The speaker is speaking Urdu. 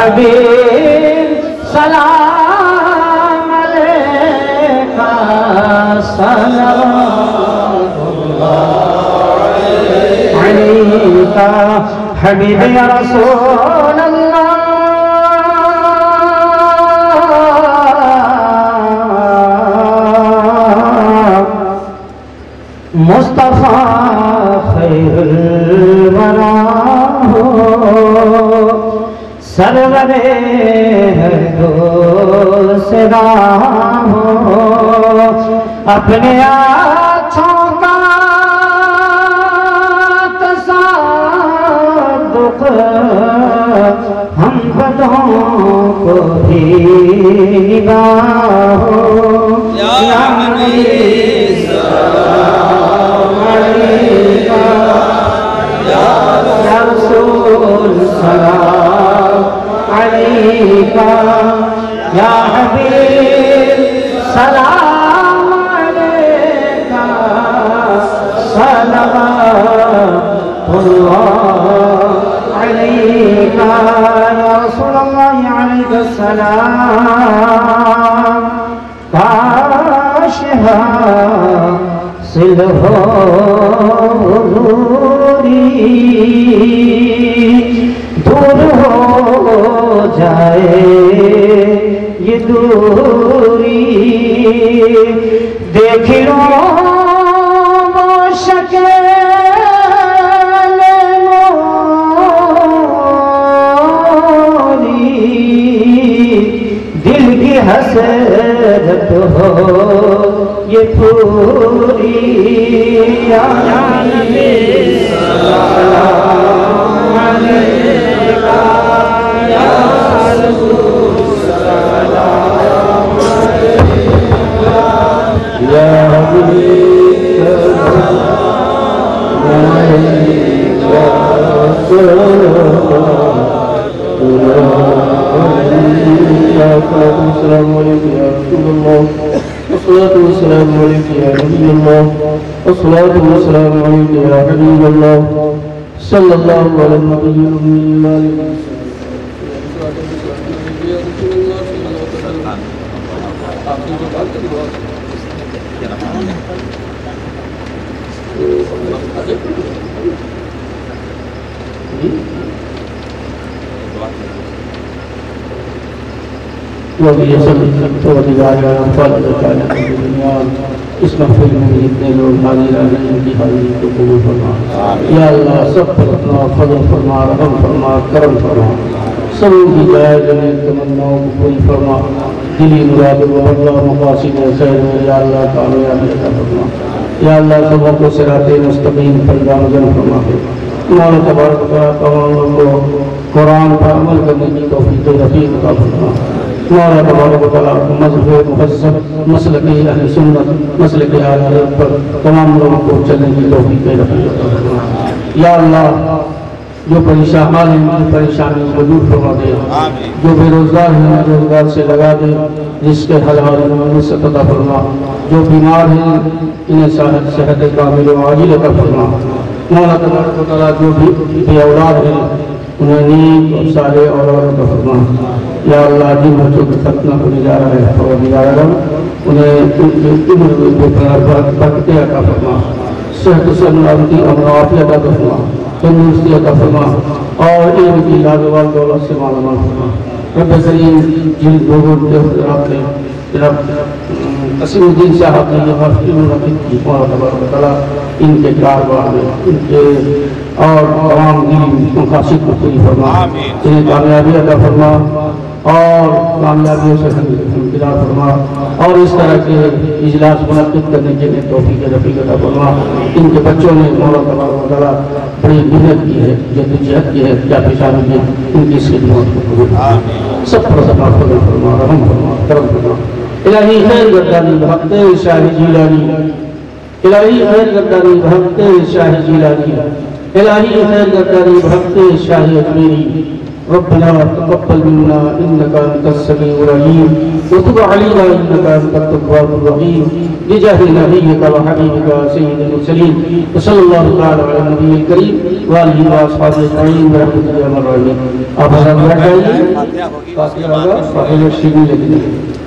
حبیب سلام علیکہ صلوات اللہ علیکہ حبیب یا رسول اللہ مصطفیٰ خیر الورا ہو سرور ہر دو صدا ہو اپنے آنکھوں کا تصادق ہم بدوں کو بھی نگاہ ہو یا حبیب سلام علیکہ یا رسول سلام علیکہ یا حبیب سلام علیکہ صلوات اللہ علیکہ یا رسول اللہ علیہ السلام کاش حاصل ہو دور ہو جائے یہ دوری دیکھ لو وہ شکل موری دل کی حسرت ہو یہ پوری یا نبی سلام علیکہ یا رسول سلام علیکہ یا حبیب سلام علیکہ السلام علیکم یا رسول اللہ الصلاة والسلام علیکہ یا نبی اللہ الصلاة والسلام علیکہ یا حبیب اللہ صلی اللہ علیہ وسلم اس محفل میں جتنے لوگ حاضر آ رہے ہیں ان کی حاضری کو قبول فرما یا اللہ سب پر اپنا فضل فرما رحم فرما کرم فرما سب کی جائز تمناؤں کو پوری فرما دلی مراد و اللہ مقاصد خیر میں یا اللہ کامیابی عطا فرما یا اللہ سبوں کو صراط مستقیم پر گامزن فرما مولا تبارک و تعالی تمام لوگوں کو قرآن پر عمل کرنے کی توفیق رفیق عطا فرما مولا تبارک و تعالی مذہب مہذب مسلک اہل سنت مسلک اہل حدیث پر تمام لوگوں کو چلنے کی توفیق رفیق عطا فرما یا اللہ جو پریشان ہیں پریشانی کو دور فرما دے جو بے روزگار ہیں روزگار سے لگا دے رزق حلال نصرت عطا فرما جو بیمار ہیں انہیں صحت کامل و عاجل عطا فرما مولا تبارک و تعالی جو بھی بے اولاد ہیں انہیں نیک اور صالح اولاد عطا فرما یا اللہ جن بچوں کے ختنہ ہونے جا رہا ہے پروردگار انہیں برکتیں عطا فرما صحت سلامتی امن و عافیت عطا فرما تندرستی عطا فرما اور علم کی لازوال دولت سے مالا مال فرما رب کریم جن لوگوں کے حضرات نے جناب قسیم الدین صاحب نے یہ محفل منعقد کی مولا تبارک و تعالی ان کے کاروبار میں ان کے اور تمام دینی مقاصد کو پوری فرما انہیں کامیابی عطا فرما اور کامیابیوں سے ہمکنار فرما اور اس طرح کے اجلاس منعقد کرنے کے لیے توفیق رفیق عطا فرما ان کے بچوں نے مولا تبارک و تعالی بڑی محنت کی ہے جدوجہد کی ہے کیا پیشانی کی ان کی اس خدمات کو قبول سب پر اپنا فضل فرما رحم فرما کرم فرما الہی خیر گردانی بحق شاہ جیلانی الہی خیر گردانی بحق شاہ جیلانی الہی خیر گردانی بحق شاہ اجمیری ربنا تقبل منا إنك أنت السميع العليم وتب علينا إنك أنت التواب الرحيم بجاه نبيك وحبيبك سيد المرسلين وصلى الله تعالى على النبي الكريم وآله وأصحابه أجمعين برحمتك يا أرحم الراحمين. آپ حضرات بیٹھ جائیے. فاتحہ الشریف لکھ دیں.